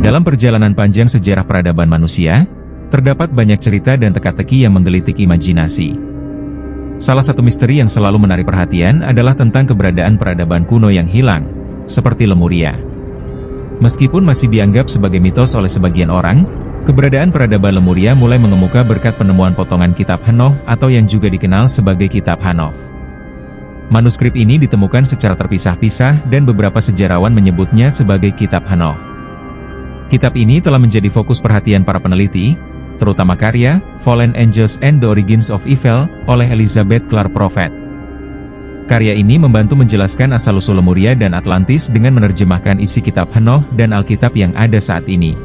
Dalam perjalanan panjang sejarah peradaban manusia, terdapat banyak cerita dan teka-teki yang menggelitik imajinasi. Salah satu misteri yang selalu menarik perhatian adalah tentang keberadaan peradaban kuno yang hilang, seperti Lemuria. Meskipun masih dianggap sebagai mitos oleh sebagian orang, keberadaan peradaban Lemuria mulai mengemuka berkat penemuan potongan kitab Henoch atau yang juga dikenal sebagai kitab Hanoch. Manuskrip ini ditemukan secara terpisah-pisah dan beberapa sejarawan menyebutnya sebagai kitab Henoch. Kitab ini telah menjadi fokus perhatian para peneliti, terutama karya Fallen Angels and the Origins of Evil oleh Elizabeth Clark Prophet. Karya ini membantu menjelaskan asal-usul Lemuria dan Atlantis dengan menerjemahkan isi kitab Henoch dan Alkitab yang ada saat ini.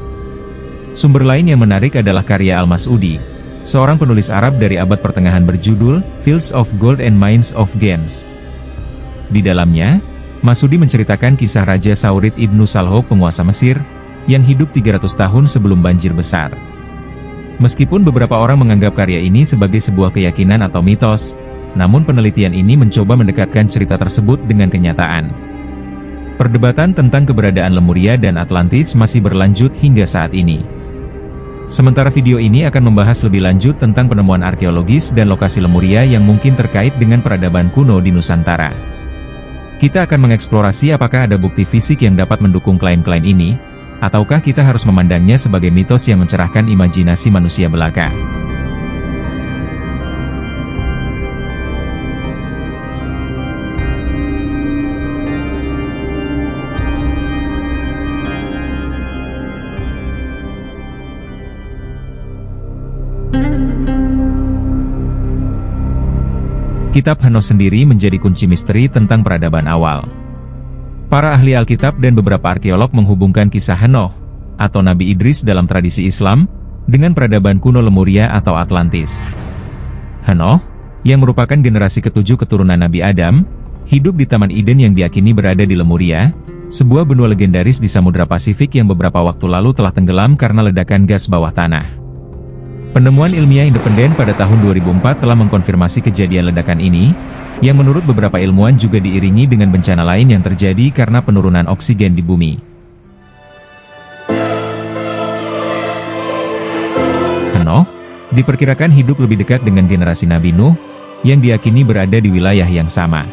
Sumber lain yang menarik adalah karya Al-Mas'udi, seorang penulis Arab dari abad pertengahan berjudul Fields of Gold and Mines of Gems. Di dalamnya, Mas'udi menceritakan kisah Raja Saurid Ibnu Salhouk, penguasa Mesir, yang hidup 300 tahun sebelum banjir besar. Meskipun beberapa orang menganggap karya ini sebagai sebuah keyakinan atau mitos, namun penelitian ini mencoba mendekatkan cerita tersebut dengan kenyataan. Perdebatan tentang keberadaan Lemuria dan Atlantis masih berlanjut hingga saat ini. Sementara video ini akan membahas lebih lanjut tentang penemuan arkeologis dan lokasi Lemuria yang mungkin terkait dengan peradaban kuno di Nusantara. Kita akan mengeksplorasi apakah ada bukti fisik yang dapat mendukung klaim-klaim ini, ataukah kita harus memandangnya sebagai mitos yang mencerahkan imajinasi manusia belaka. Kitab Henoch sendiri menjadi kunci misteri tentang peradaban awal. Para ahli Alkitab dan beberapa arkeolog menghubungkan kisah Henoch, atau Nabi Idris dalam tradisi Islam, dengan peradaban kuno Lemuria atau Atlantis. Henoch, yang merupakan generasi ketujuh keturunan Nabi Adam, hidup di Taman Eden yang diyakini berada di Lemuria, sebuah benua legendaris di Samudra Pasifik yang beberapa waktu lalu telah tenggelam karena ledakan gas bawah tanah. Penemuan ilmiah independen pada tahun 2004 telah mengkonfirmasi kejadian ledakan ini, yang menurut beberapa ilmuwan juga diiringi dengan bencana lain yang terjadi karena penurunan oksigen di bumi. Henoch diperkirakan hidup lebih dekat dengan generasi Nabi Nuh, yang diyakini berada di wilayah yang sama.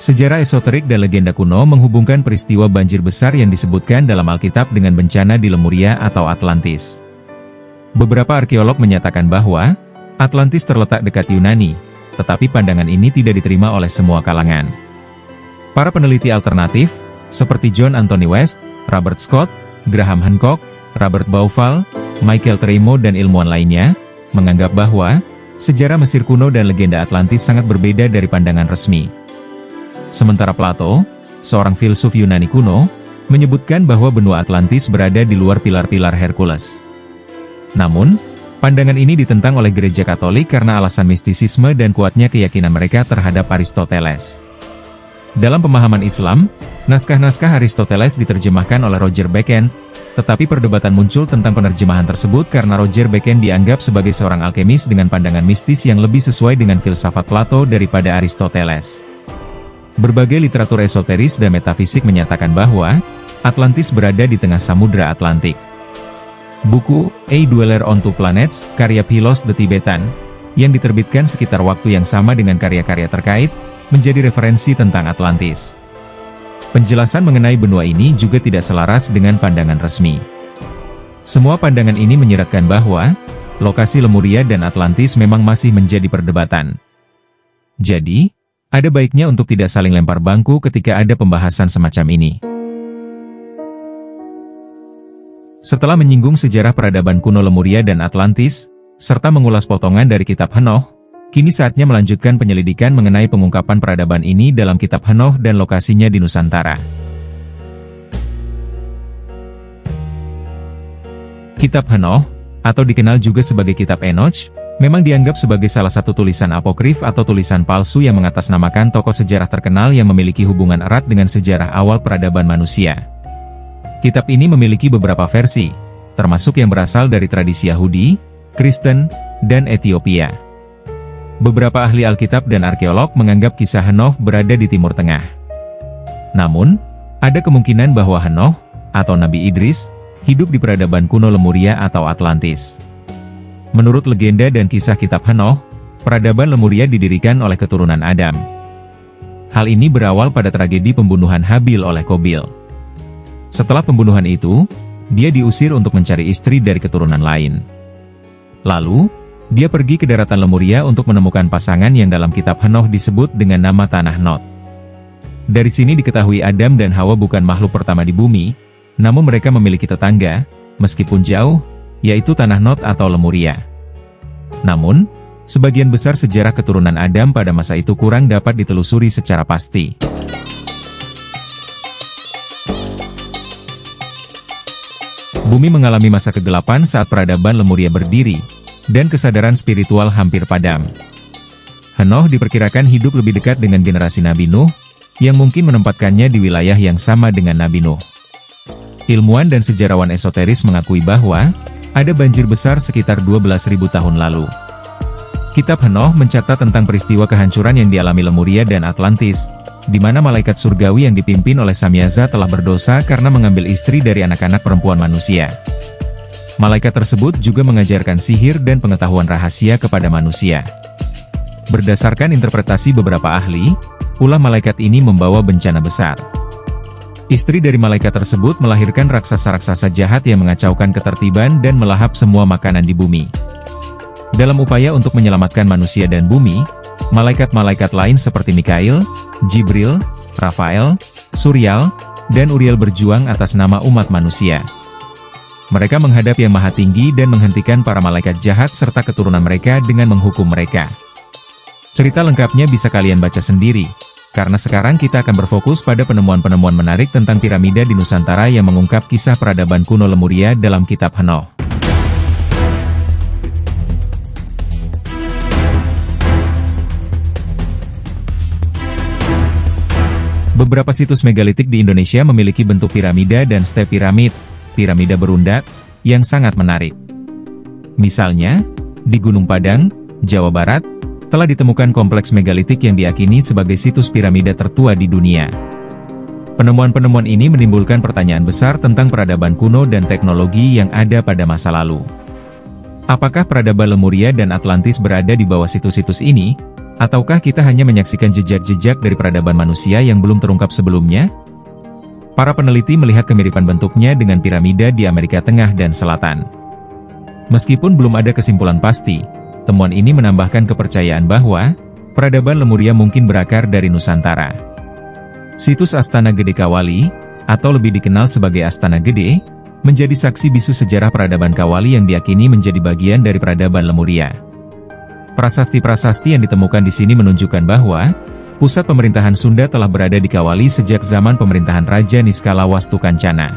Sejarah esoterik dan legenda kuno menghubungkan peristiwa banjir besar yang disebutkan dalam Alkitab dengan bencana di Lemuria atau Atlantis. Beberapa arkeolog menyatakan bahwa Atlantis terletak dekat Yunani, tetapi pandangan ini tidak diterima oleh semua kalangan. Para peneliti alternatif, seperti John Anthony West, Robert Scott, Graham Hancock, Robert Bauval, Michael Tremo dan ilmuwan lainnya, menganggap bahwa sejarah Mesir kuno dan legenda Atlantis sangat berbeda dari pandangan resmi. Sementara Plato, seorang filsuf Yunani kuno, menyebutkan bahwa benua Atlantis berada di luar pilar-pilar Hercules. Namun, pandangan ini ditentang oleh gereja Katolik karena alasan mistisisme dan kuatnya keyakinan mereka terhadap Aristoteles. Dalam pemahaman Islam, naskah-naskah Aristoteles diterjemahkan oleh Roger Bacon, tetapi perdebatan muncul tentang penerjemahan tersebut karena Roger Bacon dianggap sebagai seorang alkemis dengan pandangan mistis yang lebih sesuai dengan filsafat Plato daripada Aristoteles. Berbagai literatur esoteris dan metafisik menyatakan bahwa Atlantis berada di tengah Samudra Atlantik. Buku A Dweller on Two Planets, karya Philos the Tibetan, yang diterbitkan sekitar waktu yang sama dengan karya-karya terkait, menjadi referensi tentang Atlantis. Penjelasan mengenai benua ini juga tidak selaras dengan pandangan resmi. Semua pandangan ini menyiratkan bahwa lokasi Lemuria dan Atlantis memang masih menjadi perdebatan. Jadi, ada baiknya untuk tidak saling lempar bangku ketika ada pembahasan semacam ini. Setelah menyinggung sejarah peradaban kuno Lemuria dan Atlantis, serta mengulas potongan dari kitab Henoch, kini saatnya melanjutkan penyelidikan mengenai pengungkapan peradaban ini dalam kitab Henoch dan lokasinya di Nusantara. Kitab Henoch, atau dikenal juga sebagai kitab Enoch, memang dianggap sebagai salah satu tulisan apokrif atau tulisan palsu yang mengatasnamakan tokoh sejarah terkenal yang memiliki hubungan erat dengan sejarah awal peradaban manusia. Kitab ini memiliki beberapa versi, termasuk yang berasal dari tradisi Yahudi, Kristen, dan Ethiopia. Beberapa ahli Alkitab dan arkeolog menganggap kisah Henoch berada di Timur Tengah. Namun, ada kemungkinan bahwa Henoch, atau Nabi Idris, hidup di peradaban kuno Lemuria atau Atlantis. Menurut legenda dan kisah kitab Henoch, peradaban Lemuria didirikan oleh keturunan Adam. Hal ini berawal pada tragedi pembunuhan Habil oleh Qabil. Setelah pembunuhan itu, dia diusir untuk mencari istri dari keturunan lain. Lalu, dia pergi ke daratan Lemuria untuk menemukan pasangan yang dalam kitab Henoch disebut dengan nama Tanah Nod. Dari sini diketahui Adam dan Hawa bukan makhluk pertama di bumi, namun mereka memiliki tetangga, meskipun jauh, yaitu Tanah Nod atau Lemuria. Namun, sebagian besar sejarah keturunan Adam pada masa itu kurang dapat ditelusuri secara pasti. Bumi mengalami masa kegelapan saat peradaban Lemuria berdiri, dan kesadaran spiritual hampir padam. Henoch diperkirakan hidup lebih dekat dengan generasi Nabi Nuh, yang mungkin menempatkannya di wilayah yang sama dengan Nabi Nuh. Ilmuwan dan sejarawan esoteris mengakui bahwa ada banjir besar sekitar 12.000 tahun lalu. Kitab Henoch mencatat tentang peristiwa kehancuran yang dialami Lemuria dan Atlantis, di mana malaikat surgawi yang dipimpin oleh Samyaza telah berdosa karena mengambil istri dari anak-anak perempuan manusia. Malaikat tersebut juga mengajarkan sihir dan pengetahuan rahasia kepada manusia. Berdasarkan interpretasi beberapa ahli, ulah malaikat ini membawa bencana besar. Istri dari malaikat tersebut melahirkan raksasa-raksasa jahat yang mengacaukan ketertiban dan melahap semua makanan di bumi. Dalam upaya untuk menyelamatkan manusia dan bumi, malaikat-malaikat lain seperti Mikail, Jibril, Rafael, Suriel, dan Uriel berjuang atas nama umat manusia. Mereka menghadap Yang Maha Tinggi dan menghentikan para malaikat jahat serta keturunan mereka dengan menghukum mereka. Cerita lengkapnya bisa kalian baca sendiri, karena sekarang kita akan berfokus pada penemuan-penemuan menarik tentang piramida di Nusantara yang mengungkap kisah peradaban kuno Lemuria dalam kitab Henoch. Beberapa situs megalitik di Indonesia memiliki bentuk piramida dan step piramida berundak, yang sangat menarik. Misalnya, di Gunung Padang, Jawa Barat, telah ditemukan kompleks megalitik yang diyakini sebagai situs piramida tertua di dunia. Penemuan-penemuan ini menimbulkan pertanyaan besar tentang peradaban kuno dan teknologi yang ada pada masa lalu. Apakah peradaban Lemuria dan Atlantis berada di bawah situs-situs ini, ataukah kita hanya menyaksikan jejak-jejak dari peradaban manusia yang belum terungkap sebelumnya? Para peneliti melihat kemiripan bentuknya dengan piramida di Amerika Tengah dan Selatan. Meskipun belum ada kesimpulan pasti, temuan ini menambahkan kepercayaan bahwa peradaban Lemuria mungkin berakar dari Nusantara. Situs Astana Gede Kawali, atau lebih dikenal sebagai Astana Gede, menjadi saksi bisu sejarah peradaban Kawali yang diyakini menjadi bagian dari peradaban Lemuria. Prasasti-prasasti yang ditemukan di sini menunjukkan bahwa pusat pemerintahan Sunda telah berada di Kawali sejak zaman pemerintahan Raja Niskala Wastukancana.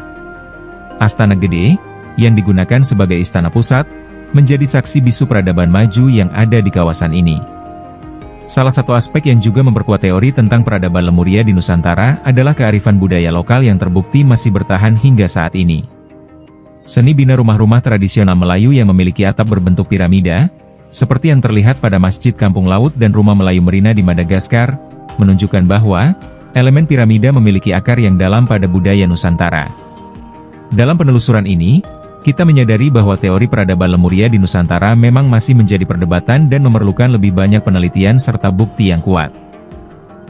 Astana Gede, yang digunakan sebagai istana pusat, menjadi saksi bisu peradaban maju yang ada di kawasan ini. Salah satu aspek yang juga memperkuat teori tentang peradaban Lemuria di Nusantara adalah kearifan budaya lokal yang terbukti masih bertahan hingga saat ini. Seni bina rumah-rumah tradisional Melayu yang memiliki atap berbentuk piramida, seperti yang terlihat pada Masjid Kampung Laut dan Rumah Melayu Merina di Madagaskar, menunjukkan bahwa elemen piramida memiliki akar yang dalam pada budaya Nusantara. Dalam penelusuran ini, kita menyadari bahwa teori peradaban Lemuria di Nusantara memang masih menjadi perdebatan dan memerlukan lebih banyak penelitian serta bukti yang kuat.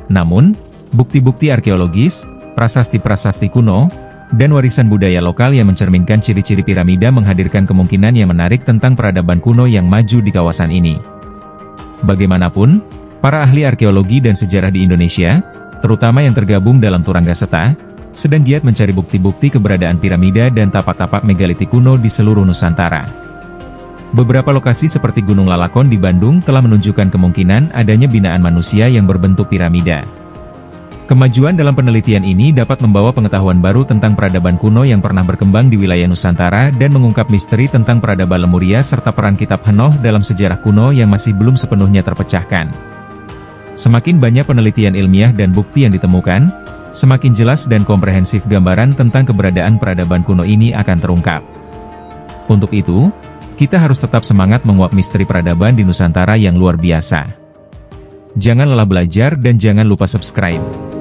Namun, bukti-bukti arkeologis, prasasti-prasasti kuno, dan warisan budaya lokal yang mencerminkan ciri-ciri piramida menghadirkan kemungkinan yang menarik tentang peradaban kuno yang maju di kawasan ini. Bagaimanapun, para ahli arkeologi dan sejarah di Indonesia, terutama yang tergabung dalam Turangga Seta, sedang giat mencari bukti-bukti keberadaan piramida dan tapak-tapak megalitik kuno di seluruh Nusantara. Beberapa lokasi seperti Gunung Lalakon di Bandung telah menunjukkan kemungkinan adanya binaan manusia yang berbentuk piramida. Kemajuan dalam penelitian ini dapat membawa pengetahuan baru tentang peradaban kuno yang pernah berkembang di wilayah Nusantara dan mengungkap misteri tentang peradaban Lemuria serta peran kitab Henoch dalam sejarah kuno yang masih belum sepenuhnya terpecahkan. Semakin banyak penelitian ilmiah dan bukti yang ditemukan, semakin jelas dan komprehensif gambaran tentang keberadaan peradaban kuno ini akan terungkap. Untuk itu, kita harus tetap semangat menguak misteri peradaban di Nusantara yang luar biasa. Jangan lelah belajar dan jangan lupa subscribe.